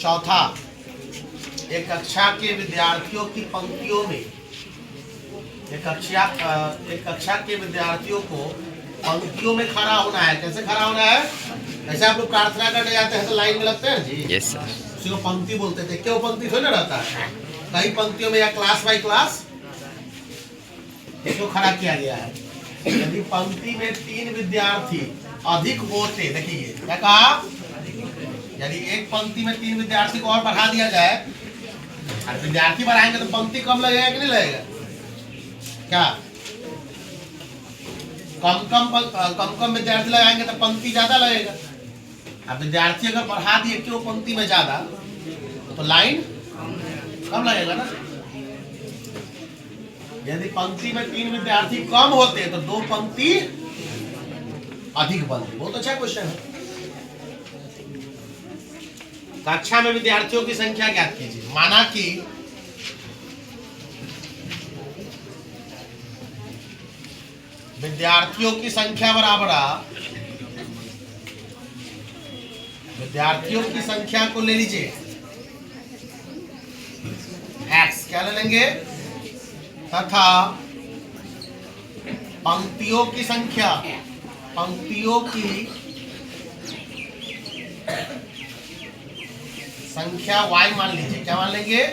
चौथा, एक कक्षा के विद्यार्थियों की पंक्तियों में एक कक्षा के विद्यार्थियों को पंक्तियों में खड़ा होना है। कैसे खड़ा होना है? जैसे आप लोग प्रार्थना करने जाते हैं तो लाइन में लगते हैं जी। Yes sir. उसी को पंक्ति बोलते थे। क्यों पंक्ति थोड़ी ना रहता है, कई पंक्तियों में या क्लास बाय क्लास इसको खड़ा किया गया है। यदि पंक्ति में 3 विद्यार्थी अधिक होते, देखिए क्या कहा, यदि एक पंक्ति में 3 विद्यार्थी को और बढ़ा दिया जाए, और विद्यार्थी बढ़ाएंगे तो पंक्ति कम लगेगा कि नहीं लगेगा? क्या कम विद्यार्थी लगाएंगे तो पंक्ति ज्यादा लगेगा। अब विद्यार्थी अगर बढ़ा दिए क्यों पंक्ति में ज्यादा, तो लाइन कम लगेगा ना। यदि पंक्ति में 3 विद्यार्थी कम होते तो 2 पंक्ति अधिक बनती। बहुत अच्छा क्वेश्चन है। कक्षा में विद्यार्थियों की संख्या ज्ञात कीजिए। माना कि विद्यार्थियों की संख्या बराबर, विद्यार्थियों की संख्या को ले लीजिए x, क्या ले लेंगे, तथा पंक्तियों की संख्या, पंक्तियों की संख्या y मान लीजिए। क्या मान लेंगे?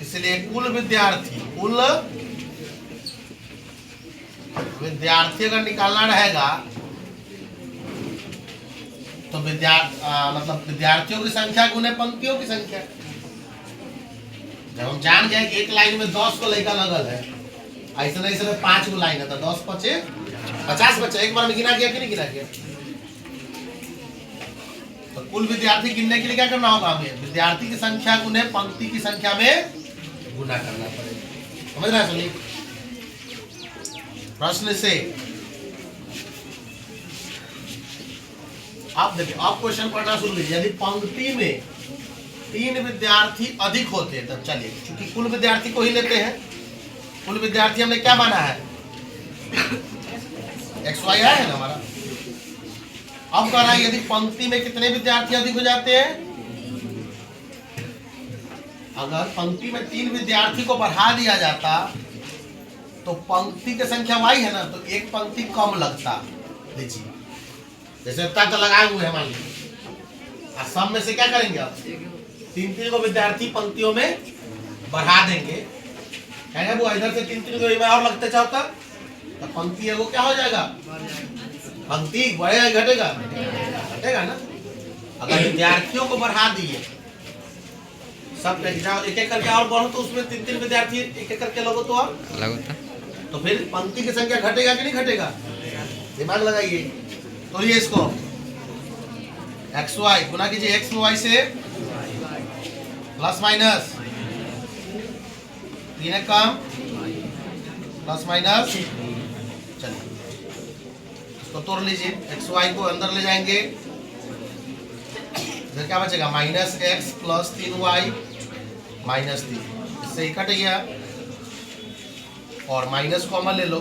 इसलिए कुल विद्यार्थी अगर निकालना रहेगा तो मतलब विद्यार्थियों की संख्या गुने पंक्तियों की संख्या। जब हम जान गए कि एक लाइन में 10 को लड़का लगल है, ऐसे नहीं से 5 को लाइन है तो 10 पचे 50 बच्चे एक बार में गिना गया कि नहीं गिना गया? तो कुल विद्यार्थी गिनने के लिए क्या करना होगा? हमें विद्यार्थी की संख्या गुने पंक्ति की संख्या में गुना करना पड़ेगा। समझ रहे हैं? सुनिए प्रश्न से आप देखिए, आप क्वेश्चन पढ़ना शुरू कीजिए। यदि पंक्ति में 3 विद्यार्थी अधिक होते हैं तब चलिए, क्योंकि कुल विद्यार्थी को ही लेते हैं। कुल विद्यार्थी हमने क्या माना है? XY है ना हमारा। अब कह रहा है यदि पंक्ति में कितने विद्यार्थी अधिक हो जाते हैं? अगर पंक्ति में 3 विद्यार्थी को बढ़ा दिया जाता तो पंक्ति की संख्या y है ना, तो एक पंक्ति कम लगता। लीजिए जैसे तक लगाए हुए हैं मान लीजिए, सब में से क्या करेंगे आप? 3 को विद्यार्थी पंक्तियों में बढ़ा देंगे। कहेंगे वो इधर से 3 को और लगते चाहता तो पंक्ति है वो क्या हो जाएगा? पंक्ति बढ़ेगा घटेगा? घटेगा ना। अगर विद्यार्थियों को बढ़ा दिए सब एक एक करके और बढ़ो तो उसमें 3 विद्यार्थी एक एक करके लगो तो और लगता, तो फिर पंक्ति की संख्या घटेगा कि नहीं घटेगा? दिमाग लगाइए। तो ये इसको XY गुना कीजिए, x y से प्लस माइनस 3 कम प्लस माइनस, चलिए इसको तोड़ लीजिए। XY को अंदर ले जाएंगे, इधर क्या बचेगा? Minus x plus 3y minus 3, इससे ही कट गया और माइनस कॉमन ले लो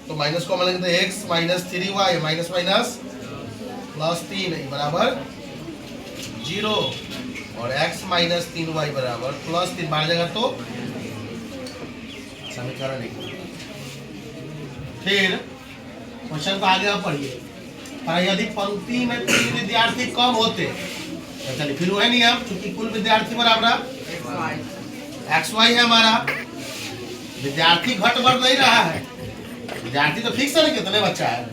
तो माइनस कॉमन लेंगे तो x minus 3y minus minus plus 3 बराबर 0 और x माइनस 3y बराबर प्लस 3 बाहर जाएगा तो समीकरण 1। फिर क्वेश्चन को आगे आप पढ़िए। पर यदि पंक्ति में 3 विद्यार्थी कम होते तो चलिए फिर वही नहीं, हम चूंकि कुल विद्यार्थी बराबर XY है हमारा, विद्यार्थी घट बढ़ नहीं रहा है, विद्यार्थी तो फिक्स है ना कितने बच्चा है।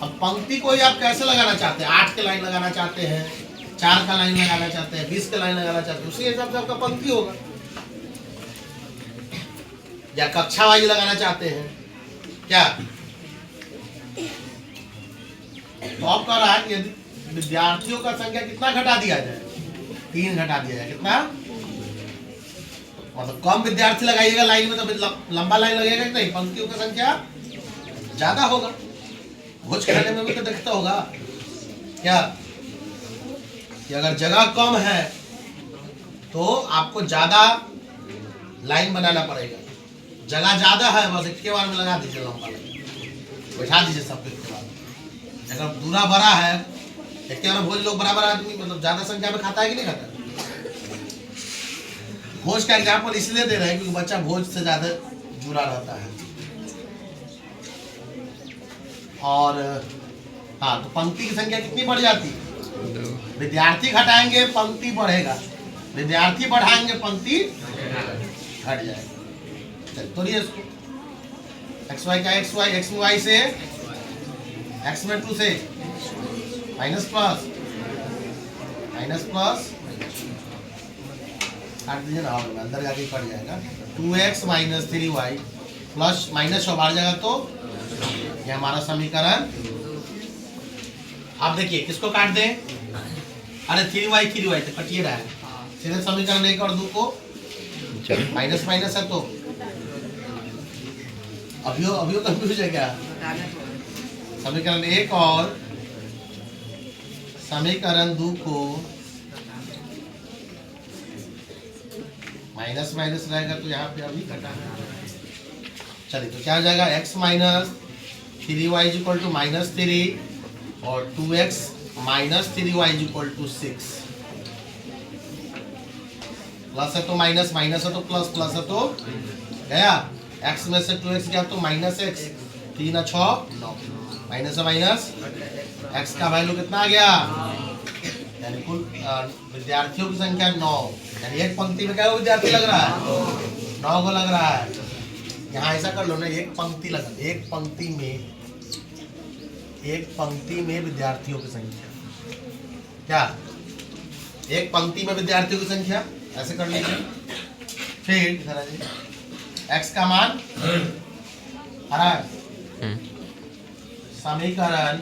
अब पंक्ति को ही आप कैसे लगाना चाहते हैं? 8 के लाइन लगाना चाहते हैं, 4 का लाइन लगाना चाहते हैं, 20 का लाइन लगाना चाहते हैं, उसी हिसाब से आपका पंक्ति होगा। या कक्षा वाइज लगाना चाहते हैं क्या? तो आप कह रहा है कि यदि विद्यार्थियों का संख्या कितना घटा दिया जाए? 3 घटा दिया जाए। कितना? मतलब कम विद्यार्थी लगाइएगा लाइन में तो लंबा लाइन लगेगा कि नहीं? पंक्तियों की संख्या ज्यादा होगा। भोज खाने में भी तो देखता होगा क्या कि अगर जगह कम है तो आपको ज्यादा लाइन बनाना पड़ेगा। जगह ज्यादा है बस एक के बार में लगा दीजिए, लंबा लाइन बैठा दीजिए सबके बाद। अगर दूरा बड़ा है देखते हैं भोज लोग बराबर आदमी मतलब ज्यादा संख्या में खाता है कि नहीं खाता? भोज का एग्जाम्पल इसलिए दे रहे हैं क्योंकि बच्चा भोज से ज्यादा जुड़ा रहता है। और हाँ, तो पंक्ति की संख्या कितनी बढ़ जाती है? विद्यार्थी घटाएंगे पंक्ति बढ़ेगा, विद्यार्थी बढ़ाएंगे पंक्ति घट जाएगा। चल तो ये एक्स वाई का एक्स वाई से एक्स में 2 से माइनस प्लस काट दीजिए ना, अंदर जाके कट जाएगा। 2x minus 3y plus minus बाहर जाएगा तो ये हमारा समीकरण। आप देखिए किसको काट दें? अरे 3y तो कटिए रहा है, सीधे समीकरण 1 और 2 को माइनस माइनस है तो अभी कंफ्यूज है क्या? समीकरण 1 और समीकरण 2 को माइनस माइनस रहेगा तो यहाँ पे अभी कटाना। चलिए तो क्या हो जाएगा? x minus 3y is equal to minus 3 और 2x minus 3y is equal to 6। Plus है तो माइनस, माइनस है तो प्लस, प्लस है तो गया। x में से 2x गया तो माइनस x, 3 और 6 9, माइनस है माइनस, x का वैल्यू कितना आ गया? यानी कुल विद्यार्थियों की संख्या 9। यानी एक पंक्ति में क्या विद्यार्थी लग रहा है? 9 को लग रहा है। यहाँ ऐसा कर लो ना, एक पंक्ति में विद्यार्थियों की संख्या क्या? एक पंक्ति में विद्यार्थियों की संख्या ऐसे कर लीजिए। फिर x का मान समीकरण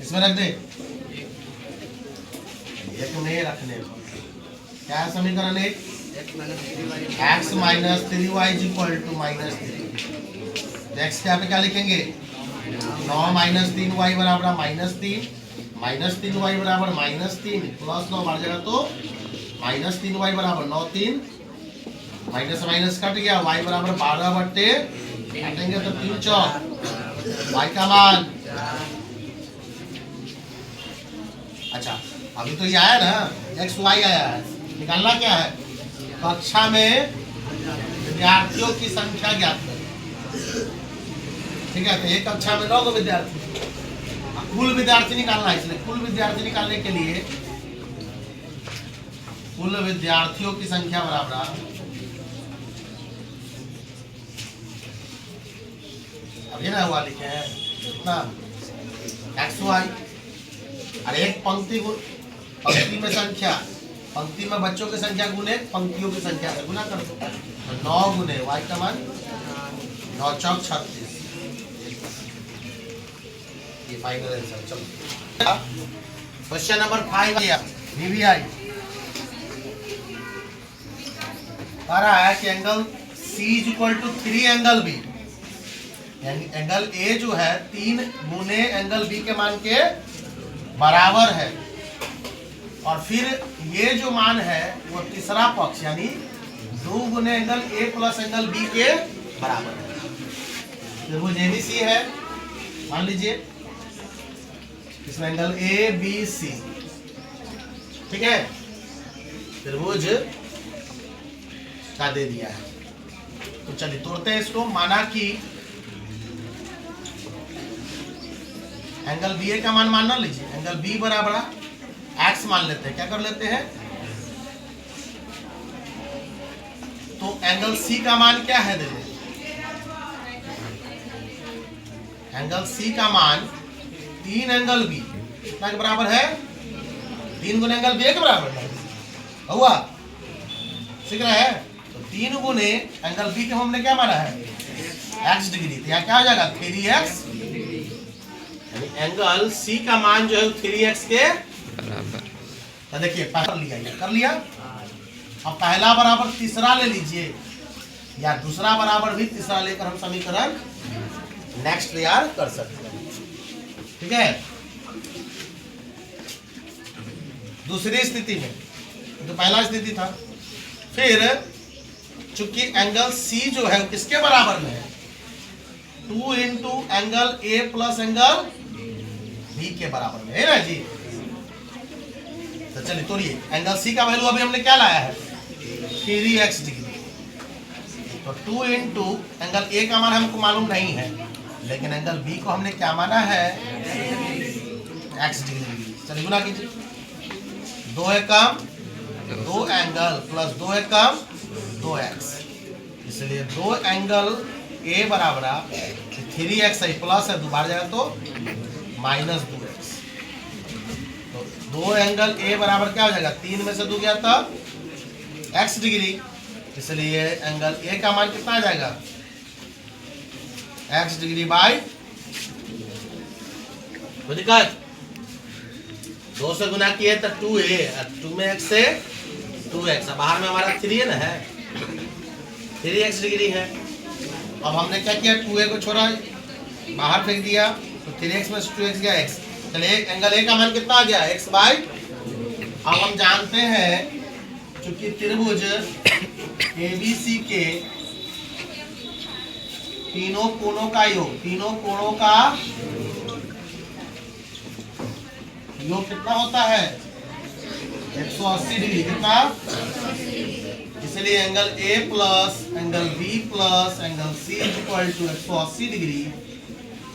इसमें रख दे, एक में रखने को क्या है समीकरण? एक x minus 3y is equal to minus 3। X के यहाँ पे क्या लिखेंगे? 9 माइनस 3y बराबर माइनस 3, माइनस 3y बराबर माइनस 3 प्लस 9 बढ़ जाएगा तो माइनस 3y बराबर 9 3 माइनस माइनस कट गया, y बराबर 12 बट्टे काटेंगे तो 3 चौक y का मान। अच्छा अभी तो ये आया ना, x y आया है, निकालना क्या है? कक्षा में विद्यार्थियों की संख्या ज्ञात करें। ठीक है, तो एक कक्षा में 9 विद्यार्थी, कुल विद्यार्थी निकालना है। इसलिए कुल विद्यार्थी निकालने के लिए कुल विद्यार्थियों की संख्या बराबर, अभी ना हुआ लिखे हैं कितना? X y. अरे एक पंक्ति में संख्या, पंक्ति में बच्चों की संख्या गुने पंक्तियों की संख्या से गुना कर दो, 9 गुने वाई का मान 9 चौक 36। ये फाइनल आंसर। चलो क्वेश्चन नंबर 5 VVI कह रहा है कि angle C is equal to 3 angle B। यानी एंगल A जो है 3 गुने एंगल B के मान के बराबर है, और फिर ये जो मान है वो तीसरा पक्ष यानी 2 गुने angle A plus angle B के बराबर है। त्रिभुज ABC है मान लीजिए, इसमें एंगल ABC, ठीक है, त्रिभुज का दे दिया है। तो चलिए तोड़ते हैं इसको। माना कि एंगल BA का मान मानना लीजिए, एंगल B बराबर x मान लेते हैं। क्या कर लेते हैं? तो एंगल C का मान क्या है? देखिए एंगल C का मान 3 एंगल B कितना के बराबर है? 3 गुने एंगल BA के बराबर है। हुआ सीख रहे हैं? तो 3 गुने एंगल B के हमने क्या माना है? x degree. तो यहाँ क्या हो जाएगा? 3x। एंगल C का मान जो है 3x के बराबर। तो देखिए पहला लिया, ये कर लिया। अब पहला बराबर तीसरा ले लीजिए, या दूसरा बराबर भी तीसरा लेकर हम समीकरण नेक्स्ट तैयार कर सकते हैं। ठीक है, दूसरी स्थिति में तो पहला स्थिति था, फिर चूंकि एंगल C जो है किसके बराबर में है? 2 into angle A plus angle B B के बराबर में है ना जी। तो चलिए तोड़िए, एंगल सी का वैल्यू अभी हमने क्या लाया है 3x डिग्री। तो 2 इंटू एंगल ए का मान हमको मालूम नहीं है, लेकिन एंगल बी को हमने क्या माना है x डिग्री। चलिए गुना कीजिए, 2 है कम 2 एंगल प्लस 2 है कम 2x, इसलिए 2 एंगल ए बराबर 3x है प्लस है, दोबारा जाएगा तो -2x। तो 2 एंगल ए बराबर क्या हो जाएगा 3 में से 2 गया था x डिग्री, इसलिए एंगल ए का मान कितना आ जाएगा x डिग्री बाई दिक्कत 2 से गुना किए तो 2a, 2 में x से 2x, बाहर में हमारा 3 है ना है 3x डिग्री है। अब हमने क्या किया 2a को छोड़ा बाहर फेंक दिया, तो 3x में 2x गया x। चलिए एंगल a का मान कितना आ गया x बाई। अब हम जानते हैं चूंकि त्रिभुज ABC के तीनों कोणों का योग कितना होता है 180 डिग्री, कितना, इसलिए angle A plus angle B plus angle C equal to 180 degree.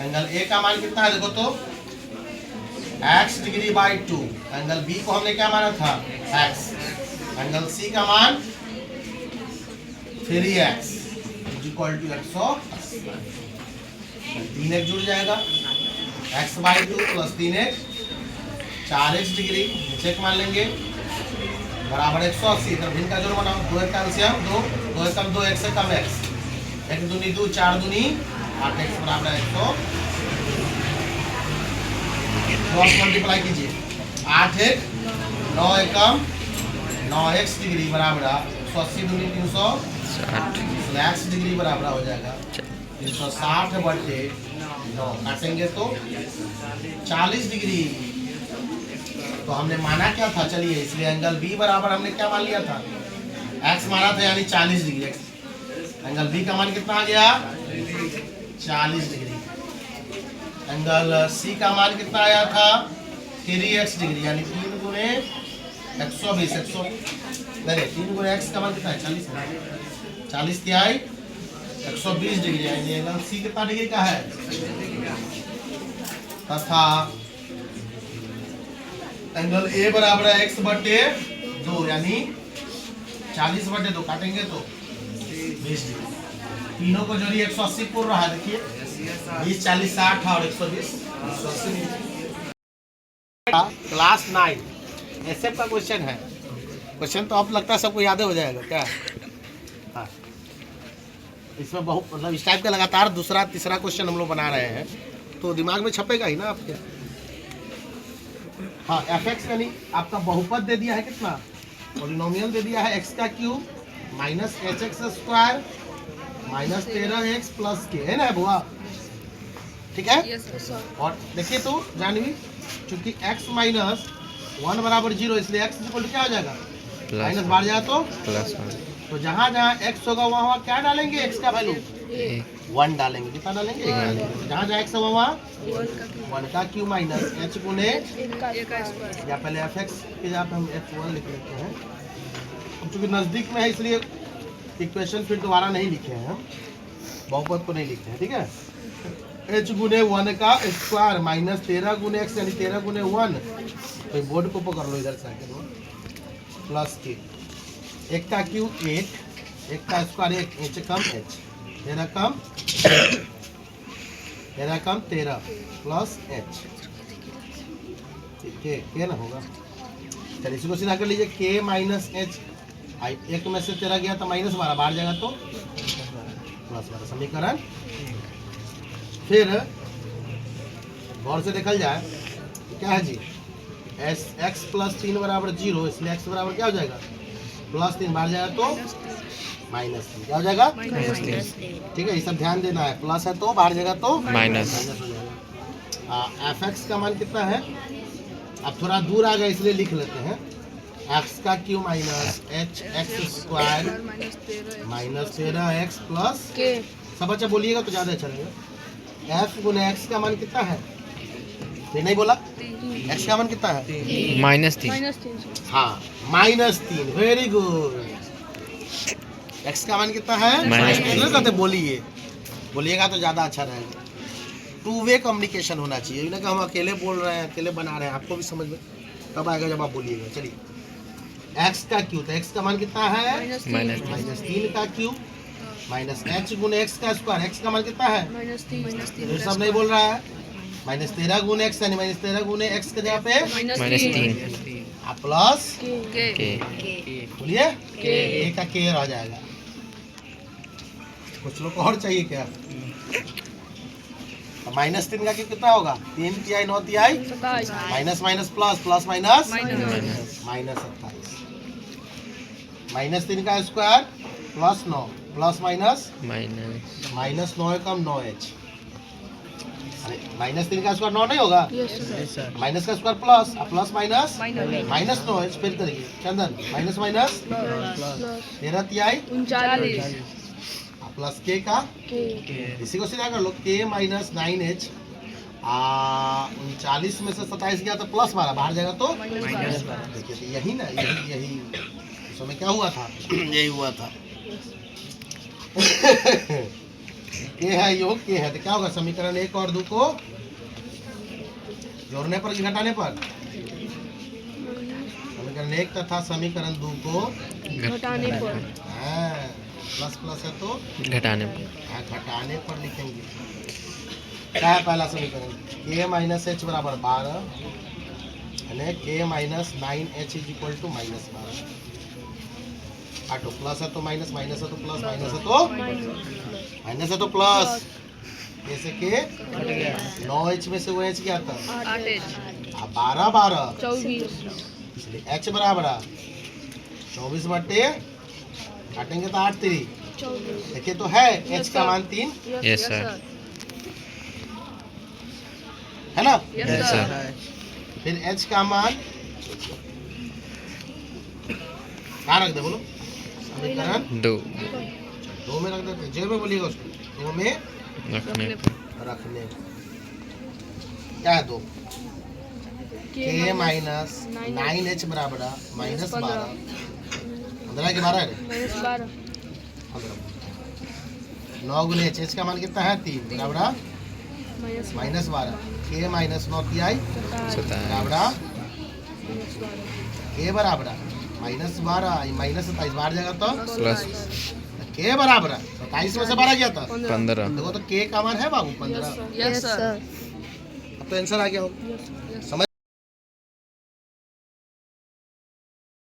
Angle A का मान कितना है देखो तो x degree by 2, angle B को हमने क्या माना था x, एंगल C का मान 3x इक्वल टू 180। 3x जुड़ जाएगा, x by 2 plus 3x 4x degree, नीचे मान लेंगे बराबर 180। इधर भिन्न का जोड़ बनाओ, 2 का एलसीएम 2, 2 कम 2 x से कम x, 1 दूनी 2 4 दूनी 8x बराबर 100। क्रॉस मल्टीप्लाई कीजिए, 8 1 9 एकम 9x डिग्री बराबर 180 दूनी 360, x डिग्री बराबर हो जाएगा 360 बटे 9, काटेंगे तो 40 डिग्री। तो हमने माना क्या था, चलिए इसलिए एंगल B बराबर हमने क्या मान लिया था x माना था, यानी 40 डिग्री। एंगल B का मान कितना आ गया 40 डिग्री। एंगल C का मान कितना आया था 3x डिग्री, यानी 3 गुणे 120 3 गुणे x का मान कितना है 40 है, 40 तिहाई 120 डिग्री, यानी एंगल C कितना डिग्री का है। तथा एंगल A बराबर है x बटे 2, यानी 40 बटे 2, काटेंगे तो 20 डिग्री। तीनों को जोड़िए 180 पूर्ण रहा है, देखिए 20 40 60 और 120 क्लास 9 एसएफ का क्वेश्चन है। क्वेश्चन तो अब लगता है सबको याद हो जाएगा क्या। हाँ, इसमें बहुत मतलब इस टाइप का लगातार दूसरा तीसरा क्वेश्चन हम लोग बना रहे हैं, तो दिमाग में छपेगा ही ना आपके। हाँ, fx यानी आपका बहुपद दे दिया है कितना, पॉलिनोमियल दे दिया है x का cube minus hx square minus 13x plus के, है ना बुआ, ठीक है। और देखिए तो जानवी, चूंकि x माइनस 1 बराबर 0, इसलिए x इक्वल टू क्या हो जाएगा माइनस बाहर जाए तो प्लस 1। तो जहाँ जहाँ x होगा वहाँ क्या डालेंगे x का वैल्यू 1 डालेंगे, कितना डालेंगे जहाँ जहाँ x होगा वहाँ 1 का क्यूब माइनस h गुने, या पहले fx के जहाँ पे हम f1 लिख लेते हैं, चूंकि नज़दीक में है इसलिए इक्वेशन फिर दोबारा नहीं लिखे हैं हम, बहुपद को नहीं लिखते हैं, ठीक है। h गुने 1 का स्क्वायर माइनस 13 गुने x, यानी 13 गुने 1, तो बोर्ड को पकड़ लो इधर से प्लस के, 1 का क्यूब 1, 1 का स्क्वायर 1, h कम h, 13 कम 13 प्लस h, ठीक है, क्या ना होगा। चलिए इसको सीधा कर लीजिए, k माइनस h, 1 में से 13 गया तो माइनस 12, बाहर जाएगा तो प्लस 12, समीकरण। फिर गौर से देखल जाए क्या है जी, x प्लस 3 बराबर 0, इसलिए x बराबर क्या हो जाएगा प्लस 3, बाहर जाएगा तो माइनस 3, क्या हो जाएगा -3, ठीक है। ये सब ध्यान देना है, प्लस है तो बाहर जाएगा तो माइनस हो जाएगा। fx का मान कितना है, अब थोड़ा दूर आ गया इसलिए लिख लेते हैं, x का cube minus hx square minus 13x plus, सब अच्छा बोलिएगा तो ज़्यादा अच्छा रहेगा। f गुने x का मान कितना है फिर नहीं बोला। एक्स का मान कितना है? -3 हाँ -3। Very good. एक्स का मान कितना है? -3। कहते बोलिए, बोलिएगा तो ज़्यादा अच्छा रहेगा। टू वे कम्युनिकेशन होना चाहिए, ये ना कि हम अकेले बोल रहे हैं, अकेले बना रहे हैं। आपको भी समझ में तब आएगा जब आप बोलिएगा। चलिए एक्स का क्यूब, तो एक्स का मान कितना है? -3 का क्यूब माइनस h गुने एक्स का स्क्वायर। एक्स का मान कितना है? फिर सब नहीं बोल रहा है। -13 गुने एक्स यानी -13 गुने एक्स के जगह पे -3 प्लस के बोलिए ए का के रह जाएगा। कुछ लोग को और चाहिए क्या? तो -3 का कितना होगा? 3 तिहाई 9 तिहाई minus minus plus plus minus -27। -3 का स्क्वायर प्लस 9 प्लस माइनस -9 कम 9h। अरे -3 का स्क्वायर 9 नहीं होगा? माइनस का square plus plus minus -9h। फिर करिए चंदन माइनस माइनस 13 तिहाई प्लस के का इसी को सीधा कर लो। के माइनस 9h 39 में से 27 गया तो प्लस 12 बाहर जाएगा तो देखिए तो यही ना यही उस समय क्या हुआ था? यही हुआ था। के है योग के है तो क्या होगा? समीकरण 1 और 2 को जोड़ने पर कि घटाने पर? समीकरण 1 तथा समीकरण 2 को घटाने पर। प्लस प्लस है तो घटाने पर। घटाने पर लिखेंगे। क्या है पहला समीकरण? के माइनस एच बराबर 12 यानी के minus 9h is equal to -12। आटो प्लस है तो माइनस, माइनस है तो प्लस, माइनस है तो माइनस है तो प्लस। जैसे के 9h में से वो h क्या था? 12 12 इसलिए h बराबर 24 बटे काटेंगे तो 8 3 देखिए तो है h का मान 3 यस सर है ना? Yes sir. फिर h का मान कहाँ रख दे बोलो? समीकरण 2 में रख देते। जेब में बोलिएगा उसको 2 में रखने रखने। क्या है 2? के माइनस 9h बराबर -12 15 के 12 है 9 गुने h का मान कितना है? 3 बराबर -12 के माइनस 9 तिहाई बराबर के बराबर -12 माइनस 27 बाहर जाएगा तो प्लस के बराबर 27 में से 12 गया था 15। देखो तो के का मान है बाबू 15। Yes sir. अब तो आंसर आ गया हो। समझ